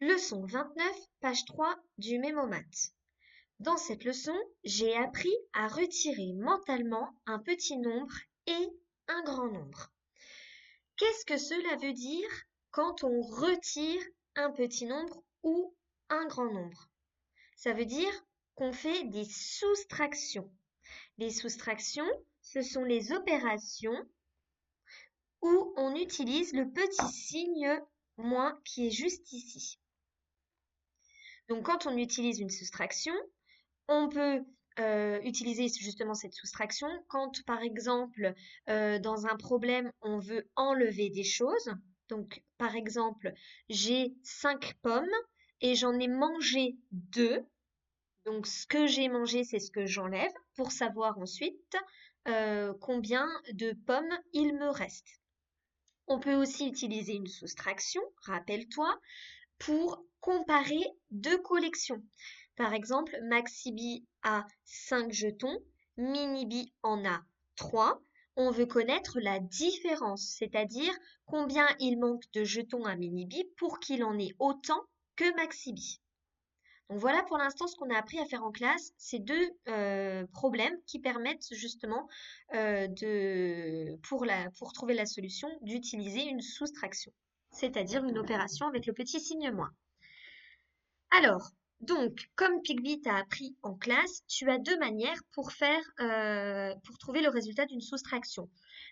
Leçon 29, page 3 du Mémomath. Dans cette leçon, j'ai appris à retirer mentalement un petit nombre et un grand nombre. Qu'est-ce que cela veut dire quand on retire un petit nombre ou un grand nombre? Ça veut dire qu'on fait des soustractions. Les soustractions, ce sont les opérations où on utilise le petit signe moins qui est juste ici. Donc, quand on utilise une soustraction, on peut utiliser justement cette soustraction quand, par exemple, dans un problème, on veut enlever des choses. Donc, par exemple, j'ai 5 pommes et j'en ai mangé 2. Donc, ce que j'ai mangé, c'est ce que j'enlève pour savoir ensuite combien de pommes il me reste. On peut aussi utiliser une soustraction, rappelle-toi, pour comparer deux collections. Par exemple, Maxibi a 5 jetons, Minibi en a 3. On veut connaître la différence, c'est-à-dire combien il manque de jetons à Minibi pour qu'il en ait autant que Maxibi. Donc voilà pour l'instant ce qu'on a appris à faire en classe, ces deux problèmes qui permettent justement pour trouver la solution d'utiliser une soustraction, c'est-à-dire une opération avec le petit signe moins. Alors, donc, comme Pigby t'a appris en classe, tu as deux manières pour trouver le résultat d'une soustraction.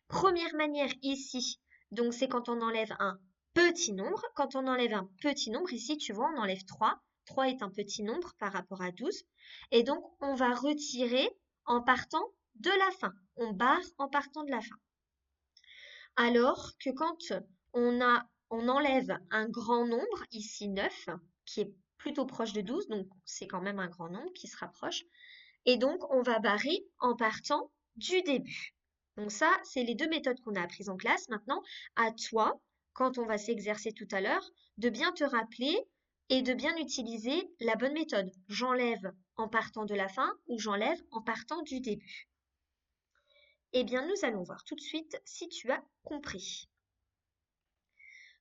Première manière ici, donc c'est quand on enlève un petit nombre. Quand on enlève un petit nombre, ici, tu vois, on enlève 3. 3 est un petit nombre par rapport à 12. Et donc, on va retirer en partant de la fin. On barre en partant de la fin. Alors que quand on enlève un grand nombre, ici 9, qui est plutôt proche de 12, donc c'est quand même un grand nombre qui se rapproche. Et donc, on va barrer en partant du début. Donc ça, c'est les deux méthodes qu'on a apprises en classe. Maintenant, à toi, quand on va s'exercer tout à l'heure, de bien te rappeler et de bien utiliser la bonne méthode. J'enlève en partant de la fin ou j'enlève en partant du début. Eh bien, nous allons voir tout de suite si tu as compris.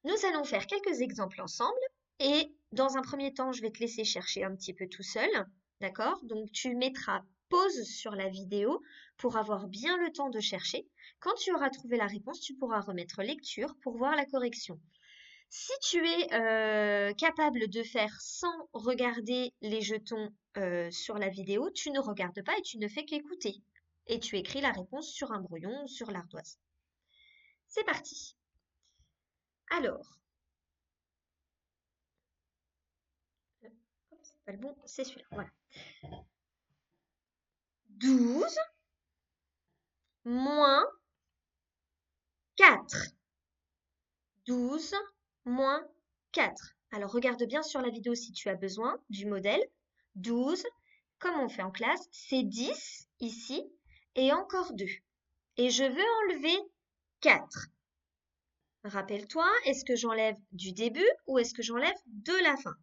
Nous allons faire quelques exemples ensemble et dans un premier temps, je vais te laisser chercher un petit peu tout seul, d'accord? Donc tu mettras pause sur la vidéo pour avoir bien le temps de chercher. Quand tu auras trouvé la réponse, tu pourras remettre lecture pour voir la correction. Si tu es capable de faire sans regarder les jetons sur la vidéo, tu ne regardes pas et tu ne fais qu'écouter. Et tu écris la réponse sur un brouillon ou sur l'ardoise. C'est parti. Alors, c'est pas le bon, c'est celui-là, voilà. 12 moins 4. 12 moins 4. Alors, regarde bien sur la vidéo si tu as besoin du modèle. 12, comme on fait en classe, c'est 10 ici et encore 2. Et je veux enlever 4. Rappelle-toi, est-ce que j'enlève du début ou est-ce que j'enlève de la fin?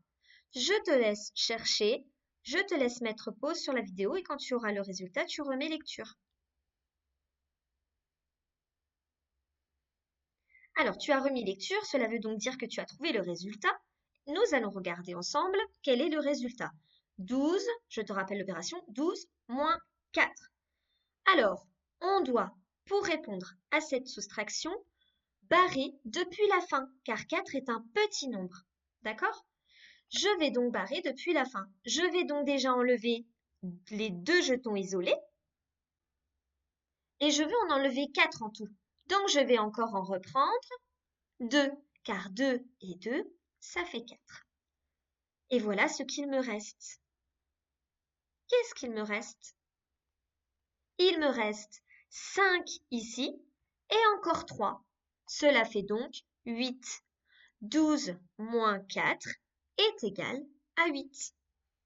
Je te laisse chercher, je te laisse mettre pause sur la vidéo et quand tu auras le résultat, tu remets lecture. Alors, tu as remis lecture, cela veut donc dire que tu as trouvé le résultat. Nous allons regarder ensemble quel est le résultat. 12, je te rappelle l'opération, 12 moins 4. Alors, on doit, pour répondre à cette soustraction, barrer depuis la fin, car 4 est un petit nombre. D'accord? Je vais donc barrer depuis la fin. Je vais donc déjà enlever les deux jetons isolés et je veux en enlever 4 en tout. Donc, je vais encore en reprendre 2, car 2 et 2, ça fait 4. Et voilà ce qu'il me reste. Qu'est-ce qu'il me reste? Il me reste 5 ici et encore 3. Cela fait donc 8. 12 moins 4 est égal à 8.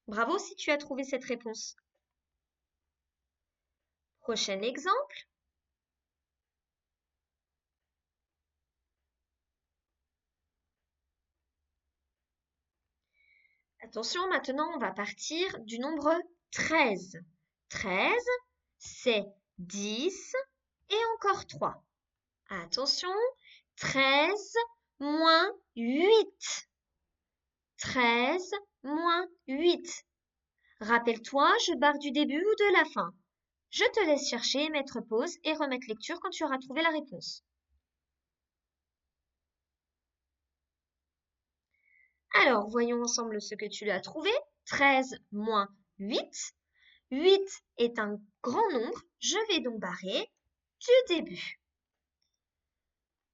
Bravo si tu as trouvé cette réponse. Prochain exemple. Attention, maintenant on va partir du nombre 13. 13, c'est 10 et encore 3. Attention, 13 moins 8. 13 moins 8. Rappelle-toi, je barre du début ou de la fin. Je te laisse chercher, mettre pause et remettre lecture quand tu auras trouvé la réponse. Alors, voyons ensemble ce que tu as trouvé. 13 moins 8. 8 est un grand nombre. Je vais donc barrer du début.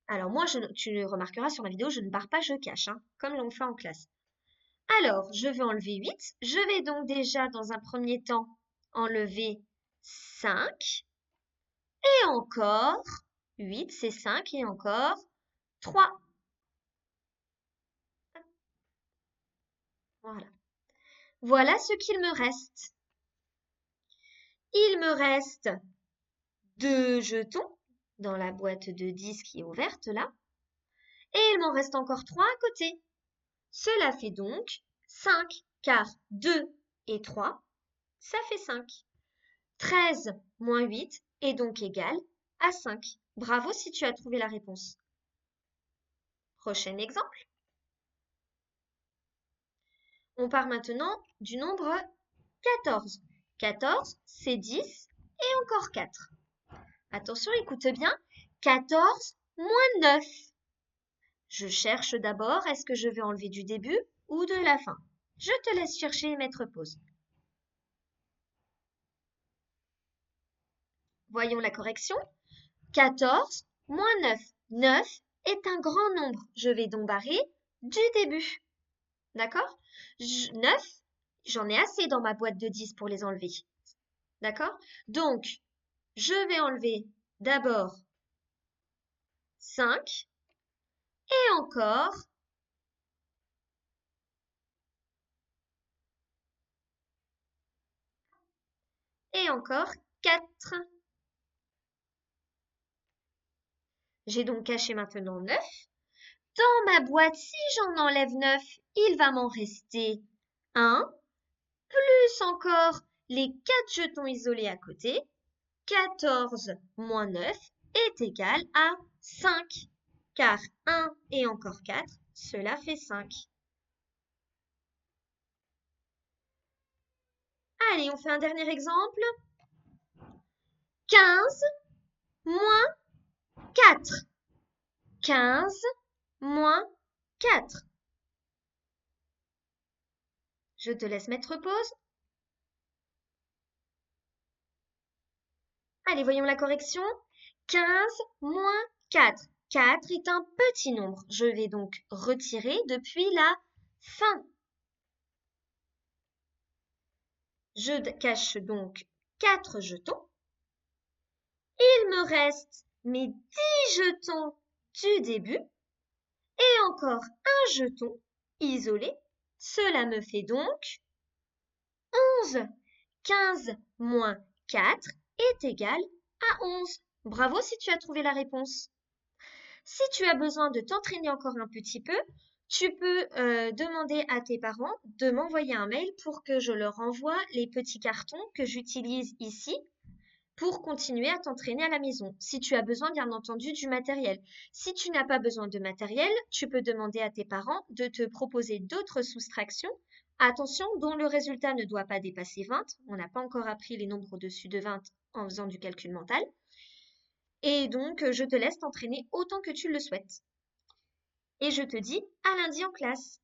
Alors moi, tu remarqueras sur la vidéo, je ne barre pas, je cache, hein, comme l'on fait en classe. Alors, je vais enlever 8. Je vais donc déjà, dans un premier temps, enlever 5. Et encore 8, c'est 5 et encore 3. Voilà. Voilà ce qu'il me reste. Il me reste 2 jetons dans la boîte de 10 qui est ouverte là. Et il m'en reste encore 3 à côté. Cela fait donc 5, car 2 et 3, ça fait 5. 13 moins 8 est donc égal à 5. Bravo si tu as trouvé la réponse. Prochain exemple. On part maintenant du nombre 14. 14, c'est 10 et encore 4. Attention, écoute bien. 14 moins 9. Je cherche d'abord, est-ce que je vais enlever du début ou de la fin? Je te laisse chercher et mettre pause. Voyons la correction. 14 moins 9. 9 est un grand nombre. Je vais donc barrer du début. D'accord? 9, j'en ai assez dans ma boîte de 10 pour les enlever. D'accord? Donc, je vais enlever d'abord 5 et encore et encore 4. J'ai donc caché maintenant 9. Dans ma boîte, si j'en enlève 9, il va m'en rester 1, plus encore les 4 jetons isolés à côté. 14 moins 9 est égal à 5, car 1 et encore 4, cela fait 5. Allez, on fait un dernier exemple. 15 moins 4. 15 moins 4. Je te laisse mettre pause. Allez, voyons la correction. 15 moins 4. 4 est un petit nombre. Je vais donc retirer depuis la fin. Je cache donc 4 jetons. Il me reste mes 10 jetons du début et encore un jeton isolé. Cela me fait donc 11. 15 moins 4 est égal à 11. Bravo si tu as trouvé la réponse. Si tu as besoin de t'entraîner encore un petit peu, tu peux demander à tes parents de m'envoyer un mail pour que je leur envoie les petits cartons que j'utilise ici pour continuer à t'entraîner à la maison. Si tu as besoin, bien entendu, du matériel. Si tu n'as pas besoin de matériel, tu peux demander à tes parents de te proposer d'autres soustractions. Attention, dont le résultat ne doit pas dépasser 20. On n'a pas encore appris les nombres au-dessus de 20 en faisant du calcul mental. Et donc, je te laisse t'entraîner autant que tu le souhaites. Et je te dis à lundi en classe.